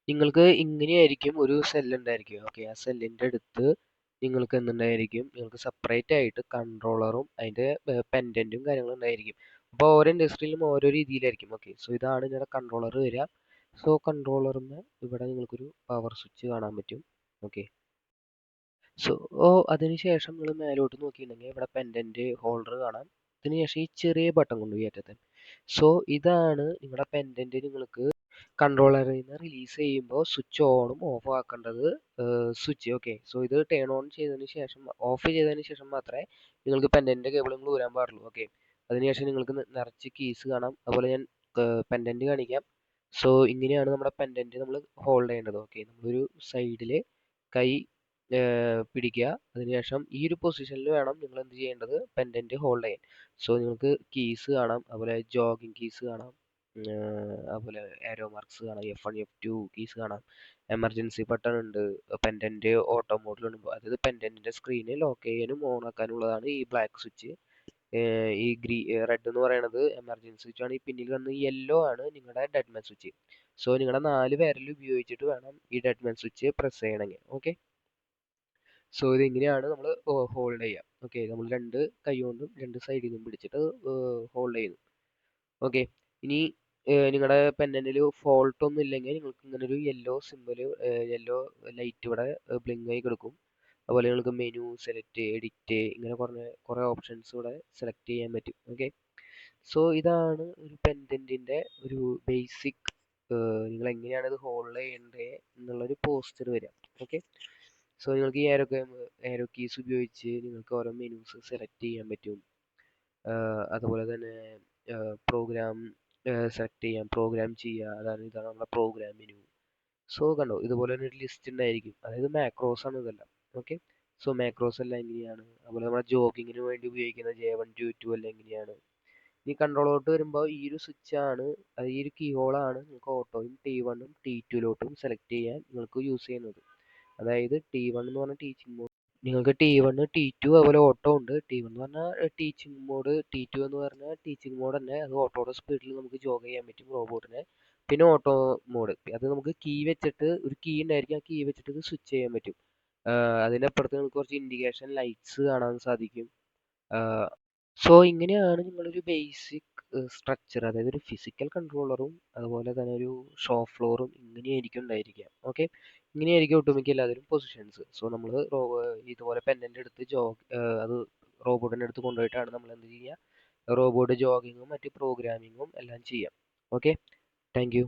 നിങ്ങൾക്ക് ഇങ്ങനെയായിരിക്കും ഒരു സെല്ല് ഉണ്ടായിരിക്കുക. ഓക്കെ, ആ സെല്ലിൻ്റെ അടുത്ത് നിങ്ങൾക്ക് എന്തുണ്ടായിരിക്കും, നിങ്ങൾക്ക് സെപ്പറേറ്റ് ആയിട്ട് കൺട്രോളറും അതിൻ്റെ പെൻഡൻറ്റും കാര്യങ്ങളും ഉണ്ടായിരിക്കും. അപ്പോൾ ഓരോ ഇൻഡസ്ട്രിയിലും ഓരോ രീതിയിലായിരിക്കും. ഓക്കെ, സോ ഇതാണ് നിങ്ങളുടെ കൺട്രോളർ വരിക. സോ കൺട്രോളറിന് ഇവിടെ നിങ്ങൾക്കൊരു പവർ സ്വിച്ച് കാണാൻ പറ്റും. ഓക്കെ, സോ അതിനുശേഷം നിങ്ങൾ മേലോട്ട് നോക്കിയിട്ടുണ്ടെങ്കിൽ ഇവിടെ പെൻഡൻറ്റ് ഹോൾഡർ കാണാം. അതിനുശേഷം ഈ ചെറിയ ബട്ടൺ കൊണ്ട് ഈ അറ്റത്ത്. സോ ഇതാണ് നിങ്ങളുടെ പെൻഡൻറ്റ് നിങ്ങൾക്ക് കൺട്രോളറിൽ നിന്ന് റിലീസ് ചെയ്യുമ്പോൾ സ്വിച്ച് ഓണും ഓഫ് ആക്കേണ്ടത് സ്വിച്ച്. ഓക്കെ, സോ ഇത് ടേൺ ഓൺ ചെയ്തതിന് ശേഷം ഓഫ് ചെയ്തതിന് ശേഷം മാത്രമേ നിങ്ങൾക്ക് പെൻഡൻറ്റിൻ്റെ കേബിൾ നിങ്ങൾ ഊരാൻ പാടുള്ളൂ. ഓക്കെ, അതിനുശേഷം നിങ്ങൾക്ക് നിറച്ച് കീസ് കാണാം. അതുപോലെ ഞാൻ പെൻഡൻറ്റ് കാണിക്കാം. സോ ഇങ്ങനെയാണ് നമ്മുടെ പെൻഡൻറ്റ് നമ്മൾ ഹോൾഡ് ചെയ്യേണ്ടത്. ഓക്കെ, നമ്മളൊരു സൈഡിൽ കൈ പിടിക്കുക. അതിനുശേഷം ഈ ഒരു പൊസിഷനിൽ വേണം നിങ്ങൾ എന്ത് ചെയ്യേണ്ടത്, പെൻഡൻറ്റ് ഹോൾഡ് ചെയ്യാൻ. സോ നിങ്ങൾക്ക് കീസ് കാണാം, അതുപോലെ ജോഗിങ് കീസ് കാണാം, അതുപോലെ ആരോ മാർക്സ് കാണാം, F1 F2 കീസ് കാണാം, എമർജൻസി ബട്ടൺ ഉണ്ട്, പെൻഡൻറ്റ് ഓട്ടോ മോഡിലുണ്ട്. അതായത് പെൻഡൻറ്റിൻ്റെ സ്ക്രീന് ലോക്ക് ചെയ്യാനും ഓൺ ആക്കാനുള്ളതാണ് ഈ ബ്ലാക്ക് സ്വിച്ച്. ഈ റെഡ് എന്ന് പറയുന്നത് എമർജൻസി സ്വിച്ച് ആണ്. ഈ പിന്നിൽ വന്ന് യെല്ലോ ആണ് നിങ്ങളുടെ ഡെഡ്മാൻ സ്വിച്ച്. സോ നിങ്ങളുടെ 4 വിരൽ ഉപയോഗിച്ചിട്ട് വേണം ഈ ഡെഡ്മാൻ സ്വിച്ച് പ്രസ് ചെയ്യണമെങ്കിൽ. ഓക്കെ, സോ ഇത് ഇങ്ങനെയാണ് നമ്മൾ ഹോൾഡ് ചെയ്യുക. ഓക്കെ, നമ്മൾ രണ്ട് കൈ കൊണ്ടും രണ്ട് സൈഡിൽ നിന്നും പിടിച്ചിട്ട് ഹോൾഡ് ചെയ്യുന്നു. ഓക്കെ, ഇനി നിങ്ങളുടെ പെൻഡൻറ്റിൽ ഫോൾട്ട് ഒന്നും ഇല്ലെങ്കിൽ നിങ്ങൾക്ക് ഇങ്ങനെ ഒരു യെല്ലോ സിമ്പിൾ, യെല്ലോ ലൈറ്റ് ഇവിടെ ബ്ലിങ്ക് ആയി കിടക്കും. അതുപോലെ നിങ്ങൾക്ക് മെനു, സെലക്ട്, എഡിറ്റ്, ഇങ്ങനെ കുറേ ഓപ്ഷൻസ് ഇവിടെ സെലക്ട് ചെയ്യാൻ പറ്റും. ഓക്കെ, സോ ഇതാണ് ഒരു പെൻഡൻറ്റിൻ്റെ ഒരു ബേസിക്, നിങ്ങൾ എങ്ങനെയാണ് ഇത് ഹോൾഡ് ചെയ്യേണ്ടത് എന്നുള്ളൊരു പോസ്റ്റർ വരിക. ഓക്കെ, സോ നിങ്ങൾക്ക് ഈ ആരോ കീസ് ഉപയോഗിച്ച് നിങ്ങൾക്ക് ഓരോ മെനൂസ് സെലക്ട് ചെയ്യാൻ പറ്റും. അതുപോലെ തന്നെ പ്രോഗ്രാം സെലക്ട് ചെയ്യാം, പ്രോഗ്രാം ചെയ്യുക. ഇതാണ് നമ്മുടെ പ്രോഗ്രാം മെനു. സോ കണ്ടോ, ഇതുപോലെ ഒരു ലിസ്റ്റ് ഉണ്ടായിരിക്കും. അതായത് മാക്രോസ് ആണ് ഇതെല്ലാം. ഓക്കെ, സോ മാക്രോസ് എല്ലാം എങ്ങനെയാണ്, അതുപോലെ നമ്മുടെ ജോഗിങ്ങിന് വേണ്ടി ഉപയോഗിക്കുന്ന J1 J2 എല്ലാം എങ്ങനെയാണ്. ഈ കൺട്രോളോട്ട് വരുമ്പോൾ ഈ ഒരു സ്വിച്ച് ആണ്, ഈ ഒരു കീ ഹോളാണ് നിങ്ങൾക്ക് ഓട്ടോയും T1ഉം T2ലോട്ടും സെലക്ട് ചെയ്യാൻ നിങ്ങൾക്ക് യൂസ് ചെയ്യുന്നത്. അതായത് T1 എന്ന് പറഞ്ഞാൽ ടീച്ചിങ് മോഡ്. നിങ്ങൾക്ക് T1 T2 അതുപോലെ ഓട്ടോ ഉണ്ട്. T1 എന്ന് പറഞ്ഞാൽ ടീച്ചിങ് മോഡ്, T2 എന്ന് പറഞ്ഞാൽ ടീച്ചിങ് മോഡ് തന്നെ. അത് ഓട്ടോയുടെ സ്പീഡിൽ നമുക്ക് ജോഗ് ചെയ്യാൻ പറ്റും റോബോട്ടിനെ. പിന്നെ ഓട്ടോ മോഡ്, അത് നമുക്ക് കീ വെച്ചിട്ട്, ഒരു കീ ഉണ്ടായിരിക്കും, ആ കീ വെച്ചിട്ട് ഇത് സ്വിച്ച് ചെയ്യാൻ പറ്റും. അതിനപ്പുറത്ത് നിങ്ങൾക്ക് കുറച്ച് ഇൻഡിക്കേഷൻ ലൈറ്റ്സ് കാണാൻ സാധിക്കും. സോ ഇങ്ങനെയാണ് നിങ്ങളൊരു ബേസിക് സ്ട്രക്ചർ, അതായത് ഒരു ഫിസിക്കൽ കൺട്രോളറും അതുപോലെ തന്നെ ഒരു ഷോ ഫ്ലോറും ഇങ്ങനെയായിരിക്കും ഉണ്ടായിരിക്കുക. ഓക്കെ, ഇങ്ങനെയായിരിക്കും ഒട്ടുമിക്ക എല്ലാത്തിലും പൊസിഷൻസ്. സോ നമ്മൾ ഇതുപോലെ പെൻഡൻ്റ് എടുത്ത് അത് റോബോട്ടിൻ്റെ അടുത്ത് കൊണ്ടുപോയിട്ടാണ് നമ്മൾ എന്ത് ചെയ്യുക, റോബോട്ട് ജോഗിങ്ങും മറ്റ് പ്രോഗ്രാമിങ്ങും എല്ലാം ചെയ്യാം. Okay, thank you.